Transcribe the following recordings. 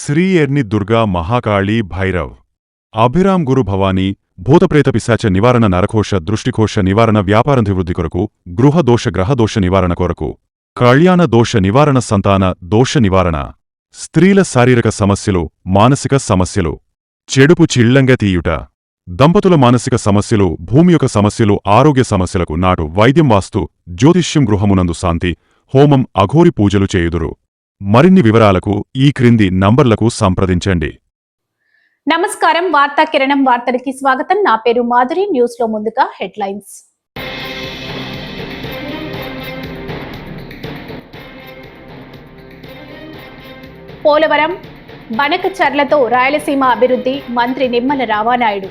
శ్రీ ఎర్ని దుర్గా మహాకాళీ భైరవ్ అభిరామ్ గురు భవానీ భూతప్రేత పిశాచ నివారణ నరకోశ దృష్టికోశ నివారణ వ్యాపారాభివృద్ధి కొరకు గృహదోష గ్రహదోష నివారణ కొరకు కళ్యాణ దోష నివారణ సంతాన దోష నివారణ స్త్రీల శారీరక సమస్యలు మానసిక సమస్యలు చెడుపు చిళ్లంగా తీయుట దంపతుల మానసిక సమస్యలు భూమి యొక్క సమస్యలు ఆరోగ్య సమస్యలకు నాటు వైద్యం వాస్తు జ్యోతిష్యం గృహమునందు శాంతి హోమం అఘోరి పూజలు చేయుదురు. మరిన్ని వివరాలకు ఈ క్రింది నంబర్లకు సంప్రదించండి. నమస్కారం, వార్తా కిరణం వార్తలకి స్వాగతం. నా పేరు మాధురి. న్యూస్ లో ముందుగా హెడ్లైన్స్. పోలవరం బనకచర్లతో రాయలసీమ అభివృద్ధి మంత్రి నిమ్మల రామానాయుడు.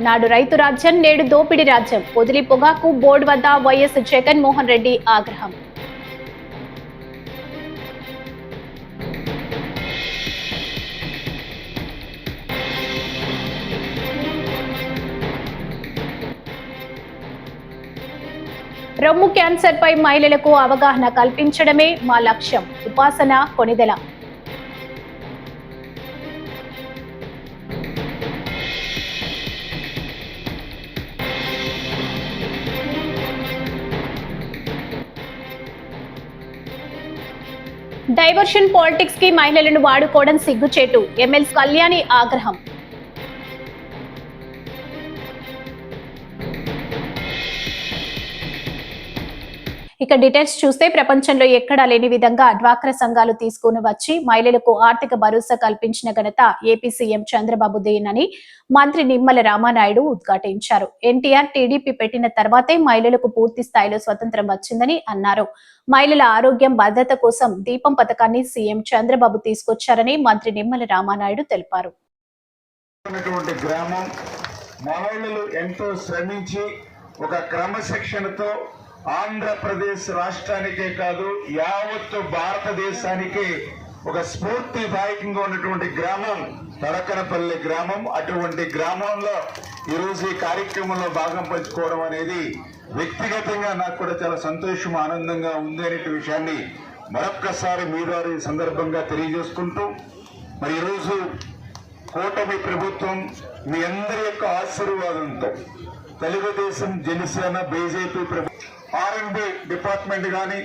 నాడు రైతు రాజ్యం, నేడు దోపిడీ రాజ్యం. పొదిలి పొగాకు బోర్డు వద్ద వైఎస్ జగన్మోహన్ రెడ్డి ఆగ్రహం. రొమ్ము క్యాన్సర్ పై మహిళలకు అవగాహన కల్పించడమే మా లక్ష్యం. ఉపాసన కొనిదెల. డైవర్షన్ పాలిటిక్స్ కి మహిళలను వాడుకోవడం సిగ్గుచేటు. ఎమ్మెల్సీ కళ్యాణి ఆగ్రహం. ఇక డీటెయిల్స్ చూస్తే, ప్రపంచంలో ఎక్కడా లేని విధంగా డ్వాక్రా సంఘాలు తీసుకుని వచ్చి మహిళలకు ఆర్థిక భరోసా కల్పించిన ఘనత ఏపీ సీఎం చంద్రబాబుదేనని మంత్రి నిమ్మల రామానాయుడు ఉద్ఘాటించారు. ఎన్టీఆర్ టీడీపీ పెట్టిన తర్వాతే మహిళలకు పూర్తి స్థాయిలో స్వతంత్రం వచ్చిందని అన్నారు. మహిళల ఆరోగ్యం భద్రత కోసం దీపం పథకాన్ని సీఎం చంద్రబాబు తీసుకొచ్చారని మంత్రి నిమ్మల రామానాయుడు తెలిపారు. ఒక క్రమశిక్షణతో ఆంధ్రప్రదేశ్ రాష్ట్రానికే కాదు యావత్తు భారతదేశానికి ఒక స్ఫూర్తిదాయకంగా ఉన్నటువంటి గ్రామం తడకనపల్లి గ్రామం. అటువంటి గ్రామంలో ఈరోజు ఈ కార్యక్రమంలో భాగం పంచుకోవడం అనేది వ్యక్తిగతంగా నాకు కూడా చాలా సంతోషం, ఆనందంగా ఉంది అనే విషయాన్ని మరొక్కసారి మీ ద్వారా ఈ సందర్భంగా తెలియజేసుకుంటూ, మరి ఈరోజు కూటమి ప్రభుత్వం మీ అందరి యొక్క ఆశీర్వాదంతో తెలుగుదేశం, జనసేన, బీజేపీ ప్రభుత్వం R&D డిపార్ట్మెంట్ కానీ,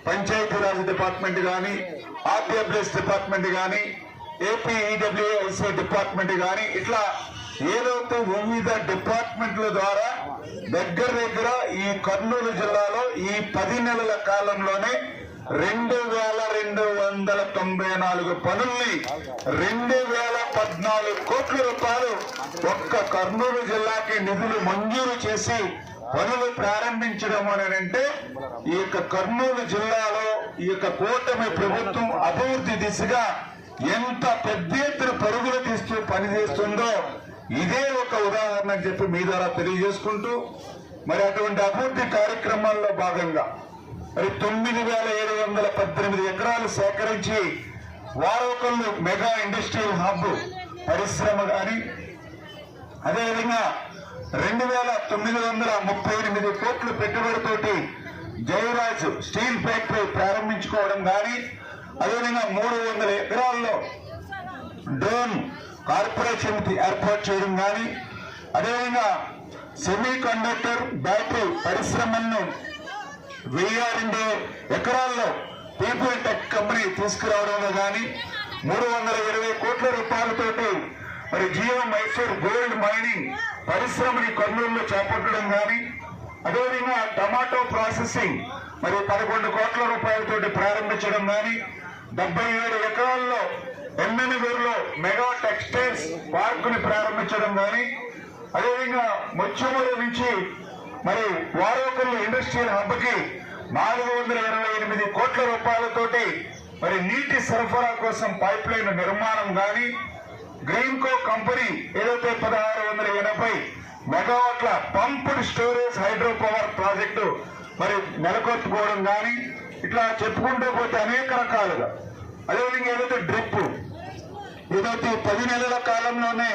పంచాయతీరాజ్ డిపార్ట్మెంట్ కానీ, RWS డిపార్ట్మెంట్ కానీ, APEWS డిపార్ట్మెంట్ కానీ, ఇట్లా ఏదైతే వివిధ డిపార్ట్మెంట్ల ద్వారా దగ్గర ఈ కర్నూలు జిల్లాలో ఈ 10 నెలల కాలంలోనే 2294 పనుల్ని 2014 కోట్ల రూపాయలు ఒక్క కర్నూలు జిల్లాకి నిధులు మంజూరు చేసి పనులు ప్రారంభించడం అంటే ఈ యొక్క కర్నూలు జిల్లాలో ఈ యొక్క కూటమి ప్రభుత్వం అభివృద్ధి దిశగా ఎంత పెద్ద ఎత్తున పరుగులు తీస్తూ పనిచేస్తుందో ఇదే ఒక ఉదాహరణ అని చెప్పి మీ ద్వారా తెలియజేసుకుంటూ, మరి అటువంటి అభివృద్ధి కార్యక్రమాల్లో భాగంగా మరి 9718 ఎకరాలు సేకరించి వారోకల్లు మెగా ఇండస్ట్రియల్ హబ్ పరిశ్రమ కానీ, అదేవిధంగా 2938 కోట్ల పెట్టుబడితోటి జయరాజ్ స్టీల్ ఫ్యాక్టరీ ప్రారంభించుకోవడం కానీ, అదేవిధంగా 300 ఎకరాల్లో డ్రోన్ కార్పొరేషన్ ఏర్పాటు చేయడం కానీ, అదేవిధంగా సెమీ కండక్టర్ బ్యాటరీ పరిశ్రమను 1002 ఎకరాల్లో పీపుల్ టెక్ కంపెనీ తీసుకురావడంలో కానీ, 320 కోట్ల రూపాయలతోటి మరి జియో మైసూర్ గోల్డ్ మైనింగ్ పరిశ్రమని కర్నూలులో చేపట్టడం కానీ, అదేవిధంగా టమాటో ప్రాసెసింగ్ మరి 11 కోట్ల రూపాయలతోటి ప్రారంభించడం కానీ, 77 ఎకరాల్లో ఎమ్మెనగూరులో మెగా టెక్స్టైల్స్ పార్కుని ప్రారంభించడం కానీ, అదేవిధంగా ముత్యమూరు నుంచి మరి వారోకల్లు ఇండస్ట్రియల్ హబ్ కి 428 కోట్ల రూపాయలతోటి మరి నీటి సరఫరా కోసం పైప్ లైన్ నిర్మాణం కానీ, గ్రీన్కో కంపెనీ ఏదైతే 1680 మెగావాట్ల pumped storage hydro power project మరి నెలకొల్పుకోవడం కానీ, ఇట్లా చెప్పుకుంటూ పోతే అనేక రకాలుగా, అదేవిధంగా ఏదైతే డ్రిప్ ఏదైతే 10 నెలల కాలంలోనే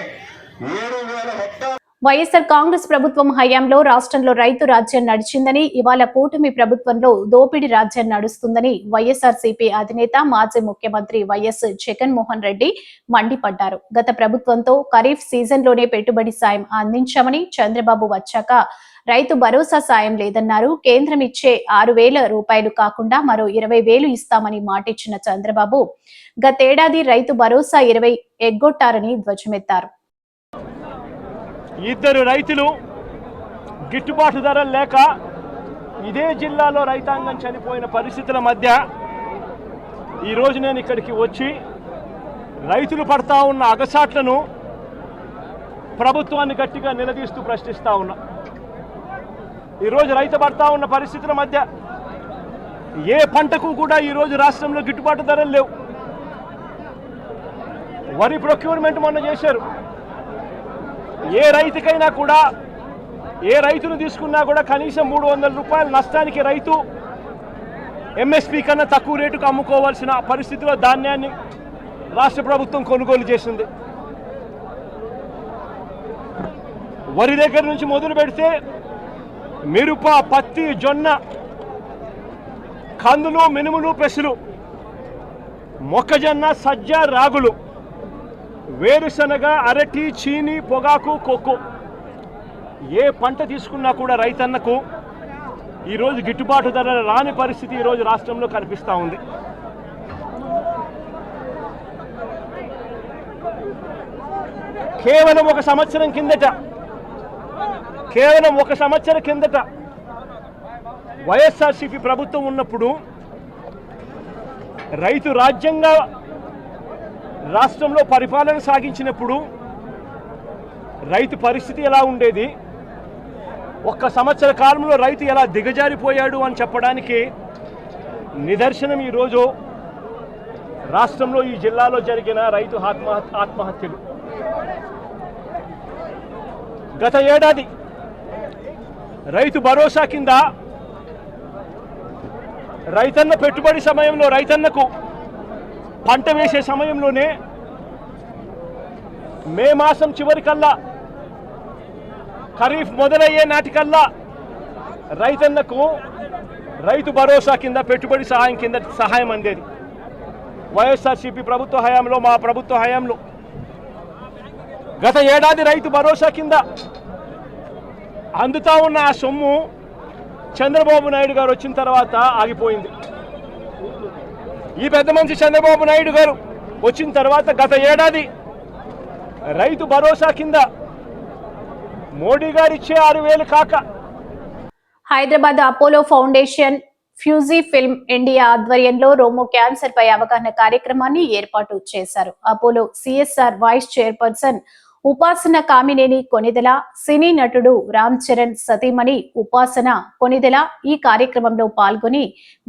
7,000 హెక్టార్ వైఎస్ఆర్ కాంగ్రెస్ ప్రభుత్వం హయాంలో రాష్ట్రంలో రైతు రాజ్యం నడిచిందని, ఇవాళ కూటమి ప్రభుత్వంలో దోపిడీ రాజ్యం నడుస్తుందని వైఎస్ఆర్సీపీ అధినేత మాజీ ముఖ్యమంత్రి వైఎస్ జగన్మోహన్ రెడ్డి మండిపడ్డారు. గత ప్రభుత్వంతో ఖరీఫ్ సీజన్లోనే పెట్టుబడి సాయం అందించామని, చంద్రబాబు వచ్చాక రైతు భరోసా సాయం లేదన్నారు. కేంద్రం ఇచ్చే 6,000 రూపాయలు కాకుండా మరో 20,000 ఇస్తామని మాటిచ్చిన చంద్రబాబు గతేడాది రైతు భరోసా 20 ఎగ్గొట్టారని ధ్వజమెత్తారు. ఇద్దరు రైతులు గిట్టుబాటు ధర లేక ఇదే జిల్లాలో రైతాంగం చనిపోయిన పరిస్థితుల మధ్య ఈరోజు నేను ఇక్కడికి వచ్చి రైతులు పడతా ఉన్న అగసాట్లను ప్రభుత్వాన్ని గట్టిగా నిలదీస్తూ ప్రశ్నిస్తా ఉన్నా. ఈరోజు రైతు పడతా ఉన్న పరిస్థితుల మధ్య ఏ పంటకు కూడా ఈరోజు రాష్ట్రంలో గిట్టుబాటు ధరలు లేవు. వరి ప్రొక్యూర్మెంట్ మొన్న చేశారు. ఏ రైతుకైనా కూడా, ఏ రైతును తీసుకున్నా కూడా కనీసం 300 రూపాయల నష్టానికి రైతు ఎంఎస్పీ కన్నా తక్కువ రేటుకు అమ్ముకోవాల్సిన పరిస్థితిలో ధాన్యాన్ని రాష్ట్ర ప్రభుత్వం కొనుగోలు చేసింది. వరి దగ్గర నుంచి మొదలు పెడితే మిరప, పత్తి, జొన్న, కందులు, మినుములు, పెసలు, మొక్కజొన్న, సజ్జ, రాగులు, వేరుశనగ, అరటి, చీని, పొగాకు, కోకో, ఏ పంట తీసుకున్నా కూడా రైతన్నకు ఈరోజు గిట్టుబాటు ధర రాని పరిస్థితి ఈరోజు రాష్ట్రంలో కనిపిస్తూ ఉంది. కేవలం ఒక సంవత్సరం కిందట వైఎస్ఆర్సీపీ ప్రభుత్వం ఉన్నప్పుడు రైతు రాజ్యంగా రాష్ట్రంలో పరిపాలన సాగించినప్పుడు రైతు పరిస్థితి ఎలా ఉండేది, ఒక్క సంవత్సర కాలంలో రైతు ఎలా దిగజారిపోయాడు అని చెప్పడానికి నిదర్శనం ఈరోజు రాష్ట్రంలో ఈ జిల్లాలో జరిగిన రైతు ఆత్మహత్యలు. గత ఏడాది రైతు భరోసా కింద రైతన్న పెట్టుబడి సమయంలో, రైతన్నకు పంట వేసే సమయంలోనే మే మాసం చివరికల్లా, ఖరీఫ్ మొదలయ్యే నాటికల్లా రైతన్నకు రైతు భరోసా కింద పెట్టుబడి సహాయం అందేది. వైఎస్ఆర్సీపీ ప్రభుత్వ హయాంలో, మా ప్రభుత్వ హయాంలో గత ఏడాది రైతు భరోసా కింద అందుతా ఉన్న ఆ సొమ్ము చంద్రబాబు నాయుడు గారు వచ్చిన తర్వాత ఆగిపోయింది. ఈ పెద్ద మనిషి చంద్రబాబు నాయుడు గారు వచ్చిన తర్వాత గత ఏడాది రైతు భరోసా కింద మోడీ గారు ఇచ్చే 6,000 కాక Hyderabad Apollo foundation, Fuji film India ఆధ్వర్యంలో రోమో క్యాన్సర్ పై అవగాహన కార్యక్రమాన్ని ఏర్పాటు చేశారు. అపోలో సిఎస్ఆర్ వైస్ చైర్పర్సన్ ఉపాసన కామినేని కొనిదెల, సినీ నటుడు రామ్ చరణ్ సతీమణి ఉపాసన కొనిదెల ఈ కార్యక్రమంలో పాల్గొని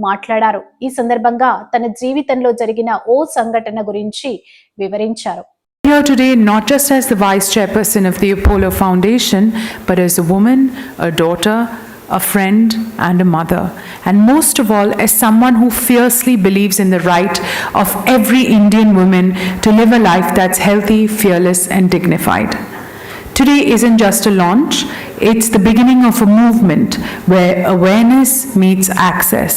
మాట్లాడారు. ఈ సందర్భంగా తన జీవితంలో జరిగిన ఓ సంఘటన గురించి వివరించారు. Here today not just as the Vice Chairperson of the Apollo Foundation, but as a woman, a daughter, a friend and a mother, and most of all as someone who fiercely believes in the right of every Indian woman to live a life that's healthy, fearless and dignified. Today isn't just a launch, it's the beginning of a movement where awareness meets access,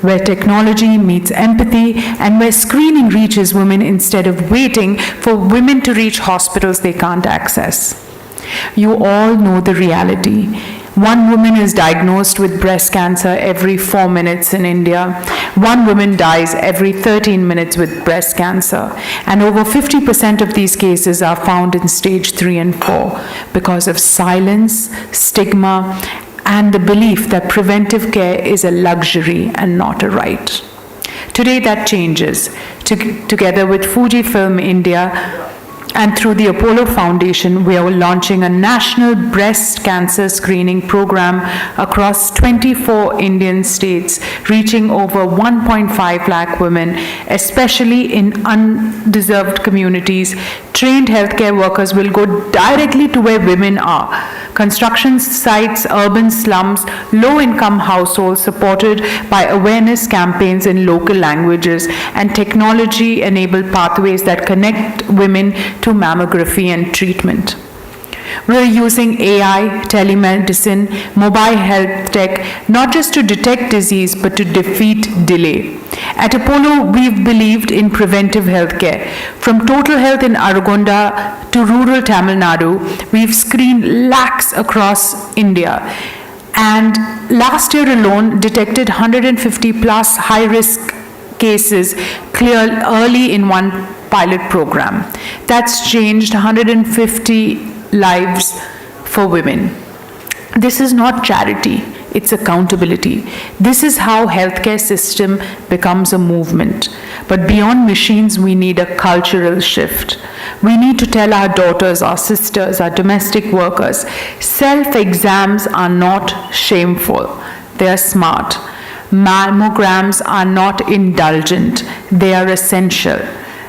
where technology meets empathy, and where screening reaches women instead of waiting for women to reach hospitals they can't access. You all know the reality. One woman is diagnosed with breast cancer every 4 minutes in India. One woman dies every 13 minutes with breast cancer. And over 50% of these cases are found in stage 3 and 4 because of silence, stigma, and the belief that preventive care is a luxury and not a right. Today that changes. Together with Fuji Film India, And through the Apollo Foundation, we are launching a national breast cancer screening program across 24 Indian states, reaching over 1.5 lakh women, especially in undeserved communities. Trained healthcare workers will go directly to where women are. Construction sites, urban slums, low-income households, supported by awareness campaigns in local languages and technology-enabled pathways that connect women to mammography and treatment. We're using AI, telemedicine, mobile health tech, not just to detect disease, but to defeat delay. At Apollo, we've believed in preventive healthcare. From Total Health in Aragonda to rural Tamil Nadu, we've screened lakhs across India. And last year alone, detected 150 plus high-risk cases cleared early in one pilot program. That's changed 150 lives for women. This is not charity, it's accountability. This is how healthcare system becomes a movement. But beyond machines, we need a cultural shift. We need to tell our daughters, our sisters, our domestic workers, self-exams are not shameful, they are smart. Mammograms are not indulgent, they are essential.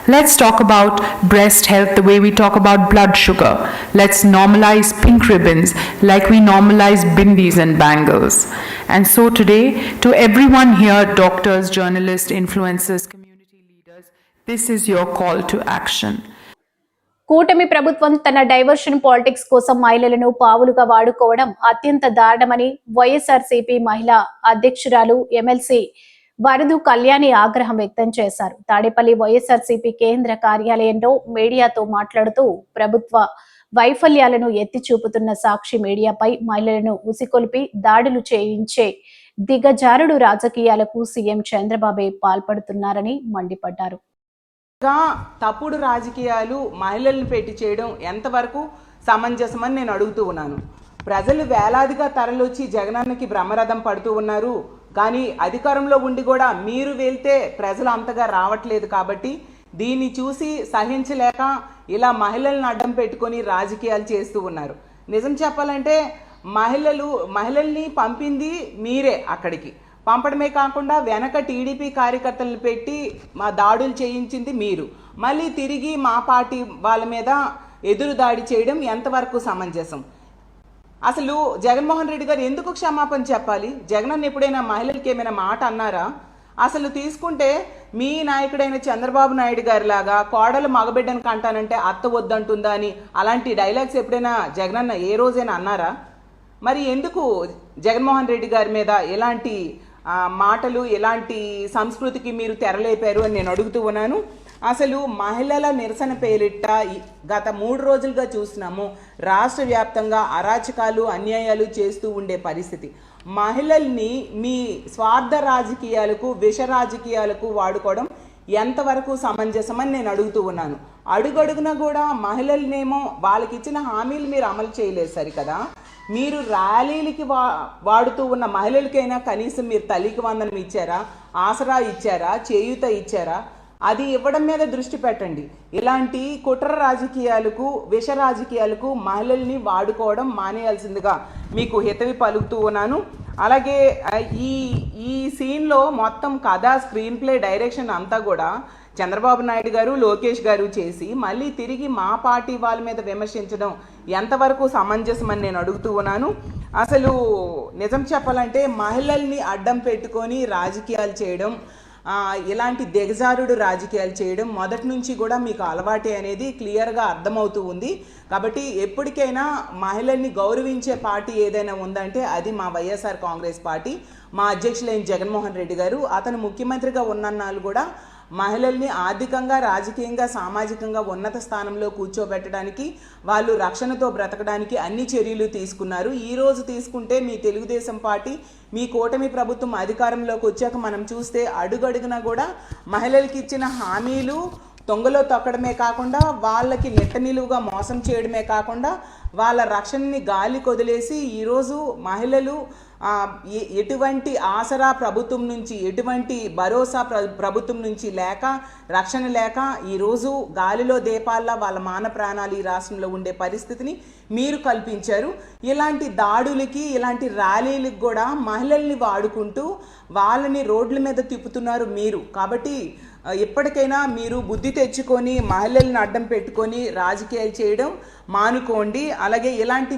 Let's talk about breast health the way we talk about blood sugar. Let's normalize pink ribbons like we normalize bindis and bangles. And so today, to everyone here, doctors, journalists, influencers, community leaders, this is your call to action. కూటమి ప్రభుత్వం తన diversion politics కోసం మహిళలను పావులుగా వాడుకోవడం అత్యంత దారుణమని వైఎస్ఆర్సీపీ మహిళా అధ్యక్షురాలు MLC వరదు Kalyani ఆగ్రహం వ్యక్తం చేశారు. తాడేపల్లి వైఎస్ఆర్సీపీ కేంద్ర కార్యాలయంలో మీడియాతో మాట్లాడుతూ ప్రభుత్వ వైఫల్యాలను ఎత్తి చూపుతున్న సాక్షి మీడియాపై మహిళలను ఉసికొల్పి దాడులు చేయించే దిగజారుడు రాజకీయాలకు సీఎం చంద్రబాబు పాల్పడుతున్నారని మండిపడ్డారు. తప్పుడు రాజకీయాలు మహిళలను పెట్టి చేయడం ఎంతవరకు సమంజసమని నేను అడుగుతూ ఉన్నాను. ప్రజలు వేలాదిగా తరలొచ్చి జగనన్నకి బ్రహ్మరథం పడుతూ ఉన్నారు. కానీ అధికారంలో ఉండి కూడా మీరు వెళ్తే ప్రజలు అంతగా రావట్లేదు. కాబట్టి దీన్ని చూసి సహించలేక ఇలా మహిళలను అడ్డం పెట్టుకొని రాజకీయాలు చేస్తూ ఉన్నారు. నిజం చెప్పాలంటే మహిళల్ని పంపింది మీరే, అక్కడికి పంపడమే కాకుండా వెనక టీడీపీ కార్యకర్తలను పెట్టి మా దాడులు చేయించింది మీరు. మళ్ళీ తిరిగి మా పార్టీ వాళ్ళ మీద ఎదురు దాడి చేయడం ఎంతవరకు సమంజసం? అసలు జగన్మోహన్ రెడ్డి గారు ఎందుకు క్షమాపణ చెప్పాలి? జగనన్న ఎప్పుడైనా మహిళలకి ఏమైనా మాట అన్నారా? అసలు తీసుకుంటే మీ నాయకుడైన చంద్రబాబు నాయుడు గారి లాగా కోడలు మగబిడ్డను కంటానంటే అత్త వద్దంటుందా అని అలాంటి డైలాగ్స్ ఎప్పుడైనా జగనన్న ఏ రోజైనా అన్నారా? మరి ఎందుకు జగన్మోహన్ రెడ్డి గారి మీద ఎలాంటి మాటలు, ఎలాంటి సంస్కృతికి మీరు తెరలేపారు అని నేను అడుగుతూ ఉన్నాను. అసలు మహిళల నిరసన పేరిట గత 3 రోజులుగా చూస్తున్నాము రాష్ట్ర వ్యాప్తంగా అరాచకాలు, అన్యాయాలు చేస్తూ ఉండే పరిస్థితి. మహిళల్ని మీ స్వార్థ రాజకీయాలకు, విష రాజకీయాలకు వాడుకోవడం ఎంతవరకు సమంజసమని నేను అడుగుతూ ఉన్నాను. అడుగడుగున కూడా మహిళలనేమో వాళ్ళకి ఇచ్చిన హామీలు మీరు అమలు చేయలేదు సరికదా. మీరు ర్యాలీలకి వాడుతూ ఉన్న మహిళలకైనా కనీసం మీరు తల్లికి వందనం ఇచ్చారా? ఆసరా ఇచ్చారా? చేయూత ఇచ్చారా? అది ఇవ్వడం మీద దృష్టి పెట్టండి. ఇలాంటి కుట్ర రాజకీయాలకు, విష రాజకీయాలకు మహిళల్ని వాడుకోవడం మానేయాల్సిందిగా మీకు హితవి పలుకుతూ ఉన్నాను. అలాగే ఈ సీన్లో మొత్తం కథ, స్క్రీన్ ప్లే, డైరెక్షన్ అంతా కూడా చంద్రబాబు నాయుడు గారు, లోకేష్ గారు చేసి మళ్ళీ తిరిగి మా పార్టీ వాళ్ళ మీద విమర్శించడం ఎంతవరకు సమంజసమని నేను అడుగుతూ ఉన్నాను. అసలు నిజం చెప్పాలంటే మహిళల్ని అడ్డం పెట్టుకొని రాజకీయాలు చేయడం, ఇలాంటి దిగజారుడు రాజకీయాలు చేయడం మొదటి నుంచి కూడా మీకు అలవాటే అనేది క్లియర్గా అర్థమవుతూ ఉంది. కాబట్టి ఎప్పటికైనా మహిళల్ని గౌరవించే పార్టీ ఏదైనా ఉందంటే అది మా వైఎస్ఆర్ కాంగ్రెస్ పార్టీ. మా అధ్యక్షులైన జగన్మోహన్ రెడ్డి గారు, అతను ముఖ్యమంత్రిగా ఉన్నన్నాళ్ళు కూడా మహిళల్ని ఆర్థికంగా, రాజకీయంగా, సామాజికంగా ఉన్నత స్థానంలో కూర్చోబెట్టడానికి, వాళ్ళు రక్షణతో బ్రతకడానికి అన్ని చర్యలు తీసుకున్నారు. ఈరోజు తీసుకుంటే మీ తెలుగుదేశం పార్టీ, మీ కూటమి ప్రభుత్వం అధికారంలోకి వచ్చాక మనం చూస్తే అడుగడుగునా కూడా మహిళలకి ఇచ్చిన హామీలు తొంగలో తొక్కడమే కాకుండా, వాళ్ళకి నెట్ట నిలువుగా మోసం చేయడమే కాకుండా, వాళ్ళ రక్షణని గాలి కొదిలేసి ఈరోజు మహిళలు ఎటువంటి ఆసరా ప్రభుత్వం నుంచి, ఎటువంటి భరోసా ప్రభుత్వం నుంచి లేక, రక్షణ లేక ఈరోజు గాలిలో దీపాల్లా వాళ్ళ మాన ప్రాణాలు ఈ రాష్ట్రంలో ఉండే పరిస్థితిని మీరు కల్పించారు. ఇలాంటి దాడులకి, ఇలాంటి ర్యాలీలకు కూడా మహిళల్ని వాడుకుంటూ వాళ్ళని రోడ్ల మీద తిప్పుతున్నారు మీరు. కాబట్టి ఎప్పటికైనా మీరు బుద్ధి తెచ్చుకొని మహిళల్ని అడ్డం పెట్టుకొని రాజకీయాలు చేయడం మానుకోండి. అలాగే ఇలాంటి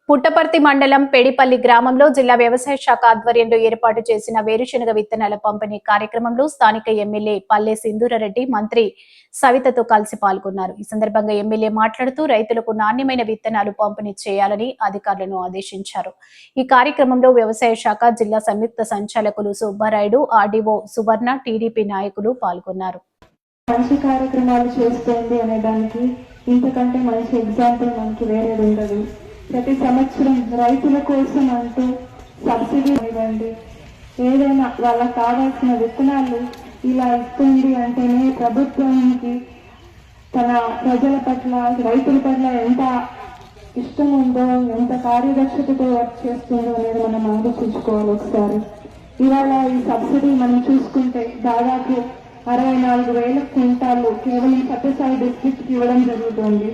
పుట్టపర్తి మండలం పెడిపల్లి గ్రామంలో జిల్లా వ్యవసాయ శాఖ ఆధ్వర్యంలో ఏర్పాటు చేసిన వేరుశనగ విత్తనాల పంపిణీ కార్యక్రమంలో స్థానిక ఎమ్మెల్యే పల్లె సింధూరారెడ్డి మంత్రి సవితతో కలిసి పాల్గొన్నారు. ఈ సందర్భంగా ఎమ్మెల్యే మాట్లాడుతూ రైతులకు నాణ్యమైన విత్తనాలు పంపిణీ చేయాలని అధికారులను ఆదేశించారు. ఈ కార్యక్రమంలో వ్యవసాయ శాఖ జిల్లా సంయుక్త సంచాలకులు సుబ్బారాయుడు, ఆర్డీఓ సువర్ణ, టీడీపీ నాయకులు పాల్గొన్నారు. మంచి కార్యక్రమాలు చేస్తుంది అనే దానికి ఇంతకంటే మంచి ఎగ్జాంపుల్ మనకి వేరేది ఉండదు. ప్రతి సంవత్సరం రైతుల కోసం అంటూ సబ్సిడీ ఇవ్వండి, ఏదైనా వాళ్ళకి కావాల్సిన విత్తనాలు ఇలా ఇస్తుంది అంటేనే ప్రభుత్వానికి తన ప్రజల పట్ల, రైతుల పట్ల ఎంత ఇష్టం ఉందో, ఎంత కార్యదక్షతతో వర్క్ చేస్తుందో అనేది మనం ఆలోచించుకోవాలి ఒకసారి. ఇవాళ ఈ సబ్సిడీ మనం చూసుకుంటే దాదాపు 64,000 క్వింటాలు కేవలం సత్యసాయి డిస్ట్రిక్ట్కి ఇవ్వడం జరుగుతుంది.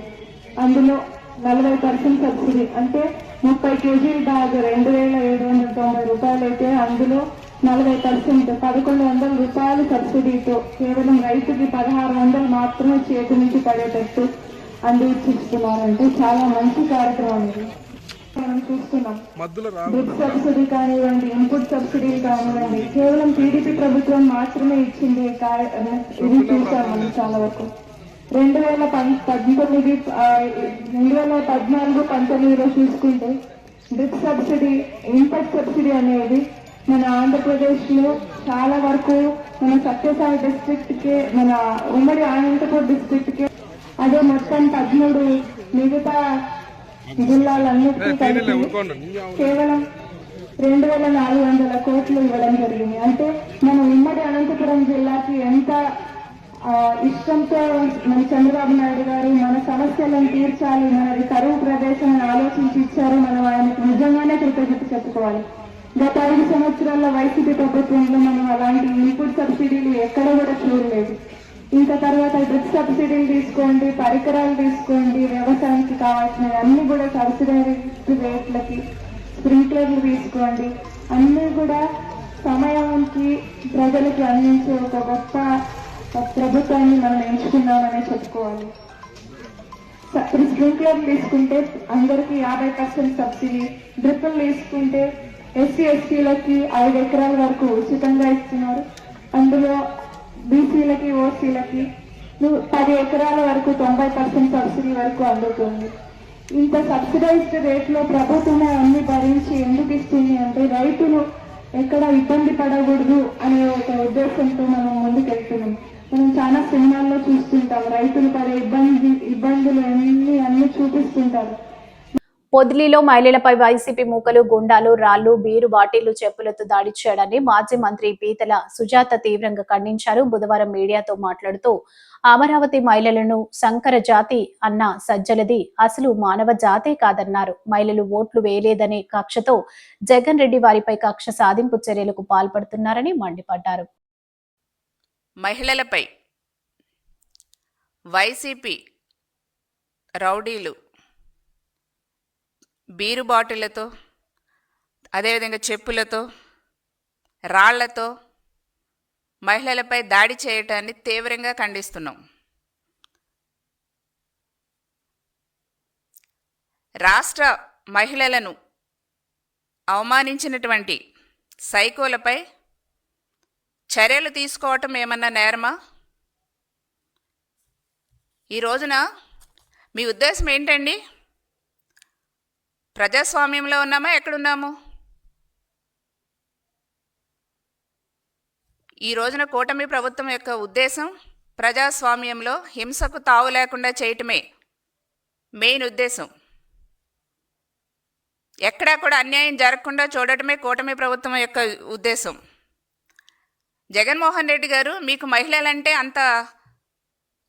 అందులో 40% సబ్సిడీ అంటే 30 కేజీల బ్యాగ్ 2,790 రూపాయలు అయితే అందులో 40% 1,100 రూపాయలు సబ్సిడీతో కేవలం రైతుకి 1,600 మాత్రమే చేతి నుంచి పడేటట్టు అందిస్తున్నారంటే చాలా మంచి కార్యక్రమం ఇది. మనం చూస్తున్నాం డ్రిప్ సబ్సిడీ కానివ్వండి, ఇన్పుట్ సబ్సిడీ కానివ్వండి, కేవలం టీడీపీ ప్రభుత్వం మాత్రమే ఇచ్చింది. ఇది చూసాం మనం చాలా వరకు. 2014-19 చూసుకుంటే డ్రిప్ సబ్సిడీ, ఇన్పుట్ సబ్సిడీ అనేది మన ఆంధ్రప్రదేశ్ లో చాలా వరకు మన సత్యసాయి డిస్ట్రిక్ట్ కే, మన ఉమ్మడి అనంతపూర్ డిస్ట్రిక్ట్ కే, అదే మొత్తం 13 మిగతా జిల్లాలన్నిటికీ కలిపి కేవలం 2,400 కోట్లు ఇవ్వడం జరిగింది. అంటే మన ఉమ్మడి అనంతపురం జిల్లాకి ఎంత ఇష్టంతో మన చంద్రబాబు నాయుడు గారు మన సమస్యలను తీర్చాలి, మనది కరువు ప్రదేశం ఆలోచించి ఇచ్చారు. మనం ఆయనకు నిజంగానే కృతజ్ఞత చెప్పుకోవాలి. గత 5 సంవత్సరాల వైసీపీ ప్రభుత్వంలో మనం అలాంటి ఇన్పుట్ సబ్సిడీలు ఎక్కడ కూడా చూడలేదు. ఇంకా తర్వాత డ్రిప్ సబ్సిడీలు తీసుకోండి, పరికరాలు తీసుకోండి, వ్యవసాయానికి కావాల్సినవి అన్ని కూడా సబ్సిడైజ్డ్ రేట్లకి, స్ప్రింక్లర్లు తీసుకోండి, అన్నీ కూడా సమయానికి ప్రజలకి అందించే ఒక గొప్ప ప్రభుత్వాన్ని మనం ఎంచుకున్నామనే చెప్పుకోవాలి. స్ప్రింక్లర్లు తీసుకుంటే అందరికీ 50% సబ్సిడీ, డ్రిప్లు తీసుకుంటే ఎస్సీ ఎస్టీలకి 5 ఎకరాల వరకు ఉచితంగా ఇస్తున్నారు. అందులో బీసీలకి, ఓసీలకి 10 ఎకరాల వరకు 90% సబ్సిడీ వరకు అందుతుంది. ఇంత సబ్సిడైజ్డ్ రేట్లో ప్రభుత్వమే అన్ని భరించి ఎందుకు ఇస్తుంది అంటే రైతులు ఎక్కడ ఇబ్బంది పడకూడదు అనే ఒక ఉద్దేశంతో మనం ముందుకెళ్తున్నాం. మనం చాలా సినిమాల్లో చూస్తుంటాం, రైతులు పడే ఇబ్బందులు అన్ని చూపిస్తుంటారు. పొదిలిలో మహిళలపై వైసీపీ మూకలు, గుండాలు రాళ్లు, బీరు బాటిళ్లు, చెప్పులతో దాడి చేయడాన్ని మాజీ మంత్రి పీతల సుజాత తీవ్రంగా ఖండించారు. బుధవారం మీడియాతో మాట్లాడుతూ అమరావతి మహిళలను సంకర జాతి అన్న సజ్జలది అసలు మానవ జాతే కాదన్నారు. మహిళలు ఓట్లు వేయలేదనే కక్షతో జగన్ రెడ్డి వారిపై కక్ష సాధింపు చర్యలకు పాల్పడుతున్నారని మండిపడ్డారు. మహిళలపై వైసీపీ రౌడీలు బీరు బాటిళ్లతో, అదేవిధంగా చెప్పులతో, రాళ్లతో మహిళలపై దాడి చేయటాన్ని తీవ్రంగా ఖండిస్తున్నాం. రాష్ట్ర మహిళలను అవమానించినటువంటి సైకోలపై చర్యలు తీసుకోవటం ఏమన్నా నేరమా? ఈ రోజున మీ ఉద్దేశం ఏంటండి? ప్రజాస్వామ్యంలో ఉన్నామా, ఎక్కడున్నాము? ఈ రోజున కూటమి ప్రభుత్వం యొక్క ఉద్దేశం ప్రజాస్వామ్యంలో హింసకు తావు లేకుండా చేయటమే మెయిన్ ఉద్దేశం. ఎక్కడా కూడా అన్యాయం జరగకుండా చూడటమే కూటమి ప్రభుత్వం యొక్క ఉద్దేశం. జగన్మోహన్ రెడ్డి గారు, మీకు మహిళలంటే అంత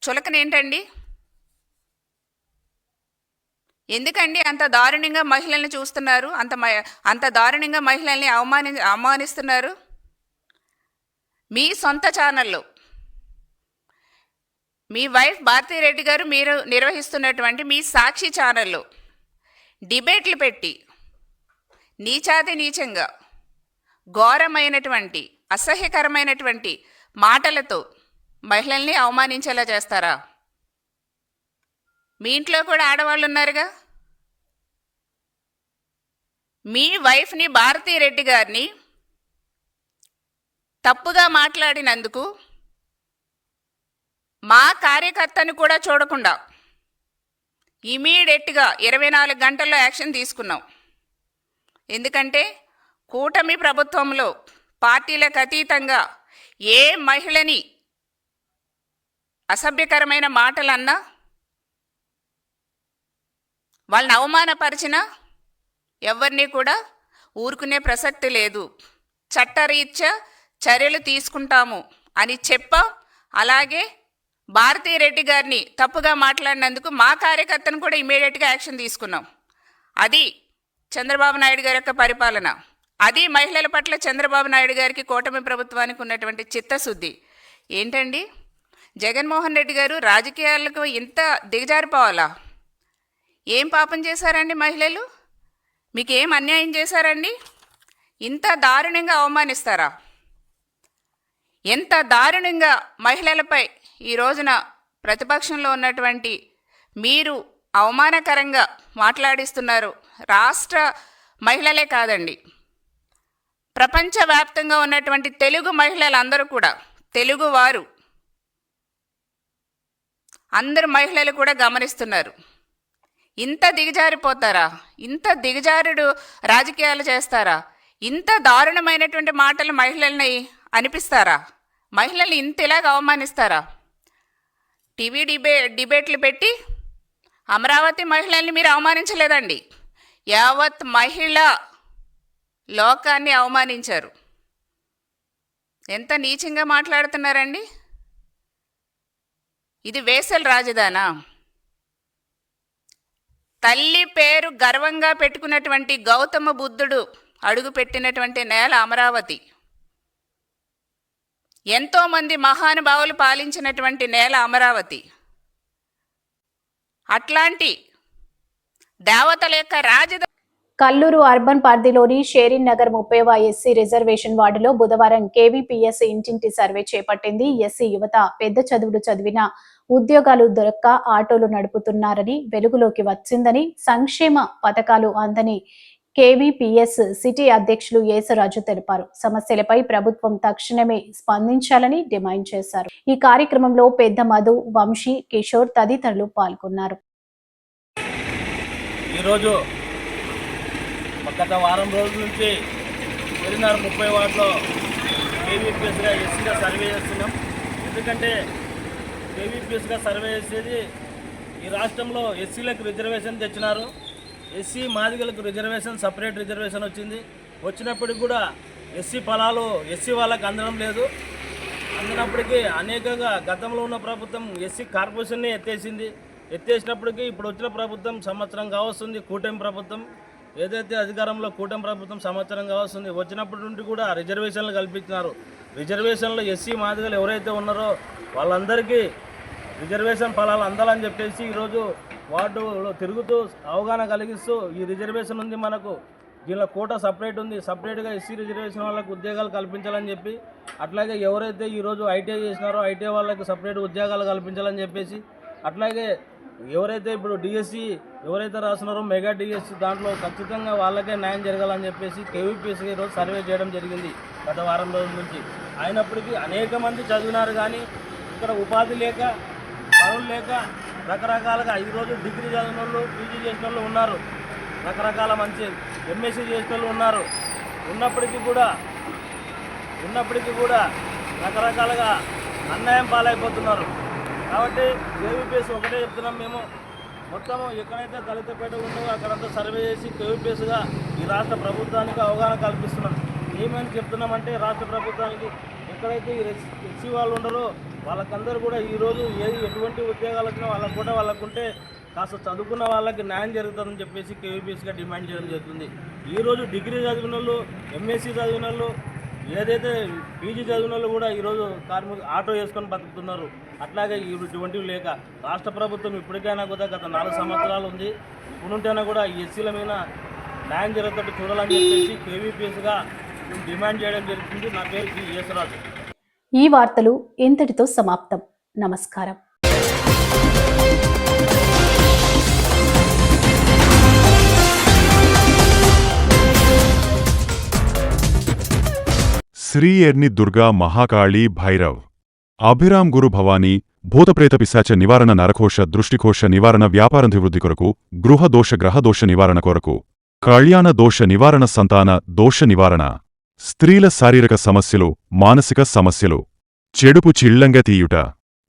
చులకనేంటండి? ఎందుకండి అంత దారుణంగా మహిళల్ని చూస్తున్నారు? అంత దారుణంగా మహిళల్ని అవమానిస్తున్నారు? మీ సొంత ఛానల్లో మీ వైఫ్ భారతీరెడ్డి గారు మీరు నిర్వహిస్తున్నటువంటి మీ సాక్షి ఛానల్లో డిబేట్లు పెట్టి నీచాతి నీచంగా ఘోరమైనటువంటి అసహ్యకరమైనటువంటి మాటలతో మహిళల్ని అవమానించేలా చేస్తారా? మీ ఇంట్లో కూడా ఆడవాళ్ళు ఉన్నారుగా. మీ వైఫ్ని భారతీరెడ్డి గారిని తప్పుగా మాట్లాడినందుకు మా కార్యకర్తను కూడా చూడకుండా ఇమీడియట్గా 24 గంటల్లో యాక్షన్ తీసుకున్నాం. ఎందుకంటే కూటమి ప్రభుత్వంలో పార్టీలకు అతీతంగా ఏ మహిళని అసభ్యకరమైన మాటలన్నా వాళ్ళని అవమానపరిచినా ఎవరిని కూడా ఊరుకునే ప్రసక్తి లేదు. చట్టరీత్యా చర్యలు తీసుకుంటాము అని చెప్పాం. అలాగే భారతీరెడ్డి గారిని తప్పుగా మాట్లాడినందుకు మా కార్యకర్తను కూడా ఇమీడియట్గా యాక్షన్ తీసుకున్నాం. అది చంద్రబాబు నాయుడు గారి యొక్క పరిపాలన. అది మహిళల పట్ల చంద్రబాబు నాయుడు గారికి కూటమి ప్రభుత్వానికి ఉన్నటువంటి చిత్తశుద్ధి. ఏంటండి జగన్మోహన్ రెడ్డి గారు రాజకీయాలకు ఇంత దిగజారిపోవాలా? ఏం పాపం చేశారండి మహిళలు? మీకు ఏం అన్యాయం చేశారండి? ఇంత దారుణంగా అవమానిస్తారా? ఎంత దారుణంగా మహిళలపై ఈ రోజున ప్రతిపక్షంలో ఉన్నటువంటి మీరు అవమానకరంగా మాట్లాడిస్తున్నారు. రాష్ట్ర మహిళలే కాదండి, ప్రపంచవ్యాప్తంగా ఉన్నటువంటి తెలుగు మహిళలందరూ కూడా, తెలుగువారు అందరు మహిళలు కూడా గమనిస్తున్నారు. ఇంత దిగజారిపోతారా? ఇంత దిగజారుడు రాజకీయాలు చేస్తారా? ఇంత దారుణమైనటువంటి మాటలు మహిళల్ని అనిపిస్తారా? మహిళల్ని ఇంతలాగా అవమానిస్తారా? టీవీ డిబేట్లు పెట్టి అమరావతి మహిళల్ని మీరు అవమానించలేదండి, యావత్ మహిళా లోకాన్ని అవమానించారు. ఎంత నీచంగా మాట్లాడుతున్నారండి? ఇది వేసల రాజధానా? తల్లి పేరు గర్వంగా పెట్టుకున్నటువంటి గౌతమ బుద్ధుడు అడుగు పెట్టినటువంటి నేల అమరావతి. ఎంతోమంది మహానుభావులు పాలించినటువంటి నేల అమరావతి. అట్లాంటి దేవతల యొక్క రాజధాని కల్లూరు అర్బన్ పరిధిలోని షేరిన్ నగర్ 30వ ఎస్సీ రిజర్వేషన్ వార్డులో బుధవారం కేవీపీఎస్ ఇంటింటి సర్వే చేపట్టింది. ఎస్సీ యువత పెద్ద చదువులు చదివిన ఉద్యోగాలు దొరక్క ఆటోలు నడుపుతున్నారని వెలుగులోకి వచ్చిందని, సంక్షేమ పథకాలు అందని కేవీపీఎస్ సిటీ అధ్యక్షులు యేసరాజు తెలిపారు. సమస్యలపై ప్రభుత్వం తక్షణమే స్పందించాలని డిమాండ్ చేశారు. ఈ కార్యక్రమంలో పెద్ద మధు, వంశీ, కిషోర్ తదితరులు పాల్గొన్నారు. ఈరోజు గత వారం రోజుల నుంచి 30 వార్డులో కేవీపీఎస్గా ఎస్సీగా సర్వే చేస్తున్నాం. ఎందుకంటే కేవీపీఎస్గా సర్వే చేసేది ఈ రాష్ట్రంలో ఎస్సీలకు రిజర్వేషన్ తెచ్చినారు. ఎస్సీ మాదిగలకు రిజర్వేషన్, సపరేట్ రిజర్వేషన్ వచ్చింది. వచ్చినప్పటికి కూడా ఎస్సీ ఫలాలు ఎస్సీ వాళ్ళకి అందడం లేదు. అందినప్పటికీ అనేకంగా గతంలో ఉన్న ప్రభుత్వం ఎస్సీ కార్పొరేషన్ని ఎత్తేసినప్పటికీ ఇప్పుడు వచ్చిన ప్రభుత్వం సంవత్సరం కావస్తుంది. కూటమి ప్రభుత్వం ఏదైతే అధికారంలో కూటమి ప్రభుత్వం సంవత్సరం కావస్తుంది, వచ్చినప్పటి నుండి కూడా రిజర్వేషన్లు కల్పించినారు. రిజర్వేషన్లో ఎస్సీ మాదిగలు ఎవరైతే ఉన్నారో వాళ్ళందరికీ రిజర్వేషన్ ఫలాలు అందాలని చెప్పేసి ఈరోజు వార్డులో తిరుగుతూ అవగాహన కలిగిస్తూ ఈ రిజర్వేషన్ ఉంది, మనకు దీనిలో కోటా సపరేట్ ఉంది, సపరేట్గా ఎస్సీ రిజర్వేషన్ వాళ్ళకు ఉద్యోగాలు కల్పించాలని చెప్పి, అట్లాగే ఎవరైతే ఈరోజు ఐటీఐ చేసినారో ఐటీఐ వాళ్ళకి సపరేట్ ఉద్యోగాలు కల్పించాలని చెప్పేసి, అట్లాగే ఎవరైతే ఇప్పుడు డిఎస్సి ఎవరైతే రాస్తున్నారో మెగా డిఎస్సి దాంట్లో ఖచ్చితంగా వాళ్ళకే న్యాయం జరగాలని చెప్పేసి కేవీపీఎస్కి ఈరోజు సర్వే చేయడం జరిగింది గత వారం రోజుల నుంచి. అయినప్పటికీ అనేక మంది చదివినారు కానీ ఇక్కడ ఉపాధి లేక, పనులు లేక రకరకాలుగా ఈరోజు డిగ్రీ చదివిన వాళ్ళు, పీజీ చేసిన వాళ్ళు ఉన్నారు, రకరకాల మంచి ఎంఎస్సీ చేసిన వాళ్ళు ఉన్నారు. ఉన్నప్పటికీ కూడా రకరకాలుగా అన్యాయం పాలైపోతున్నారు. కాబట్టి కేవీపీఎస్ ఒకటే చెప్తున్నాం, మేము మొత్తము ఎక్కడైతే దళితపేట ఉందో అక్కడంతా సర్వే చేసి కేవీపీఎస్గా ఈ రాష్ట్ర ప్రభుత్వానికి అవగాహన కల్పిస్తున్నాం. ఏమని చెప్తున్నామంటే రాష్ట్ర ప్రభుత్వానికి ఎక్కడైతే ఈ ఎస్సీ వాళ్ళు ఉండరో వాళ్ళకందరూ కూడా ఈరోజు ఎటువంటి ఉద్యోగాలు వచ్చినా వాళ్ళకుంటే కాస్త చదువుకున్న వాళ్ళకి న్యాయం జరుగుతుందని చెప్పేసి కేవీపీఎస్గా డిమాండ్ చేయడం జరుగుతుంది. ఈరోజు డిగ్రీ చదివిన వాళ్ళు, ఎంఎస్సీ చదివిన వాళ్ళు, ఏదైతే పీజీ చదివిన వాళ్ళు కూడా ఈరోజు ఆటో వేసుకొని బతుకుతున్నారు. అట్లాగే ఇటువంటివి లేక రాష్ట్ర ప్రభుత్వం ఇప్పటికైనా కూడా గత 4 సంవత్సరాలు ఉంది, ఇప్పుడుంటేనా కూడా ఈ ఎస్సీల మీద న్యాయం జరుగుతట్టు చూడాలని చెప్పేసి కేవీపీఎస్గా డిమాండ్ చేయడం జరుగుతుంది. నా పేరు పి. యేసరాజు. ఈ వార్తలు ఇంతటితో సమాప్తం. నమస్కారం. శ్రీ ఎర్ని దుర్గా మహాకాళీ భైరవ్ అభిరామ్ గురు భవానీ భూతప్రేత పిశాచ నివారణ నరకోశ దృష్టికోశ నివారణ వ్యాపారాభివృద్ధి కొరకు గృహదోష గ్రహదోష నివారణ కొరకు కళ్యాణ దోష నివారణ సంతాన దోష నివారణ స్త్రీల శారీరక సమస్యలు మానసిక సమస్యలు చెడుపు చిళ్లంగా తీయుట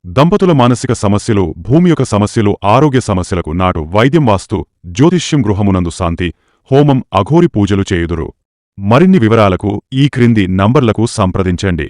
దంపతుల మానసిక సమస్యలు భూమి యొక్క సమస్యలు ఆరోగ్య సమస్యలకు నాటు వైద్యం వాస్తు జ్యోతిష్యం గృహమునందు శాంతి హోమం అఘోరి పూజలు చేయుదురు. మరిన్ని వివరాలకు ఈ క్రింది నంబర్లకు సంప్రదించండి.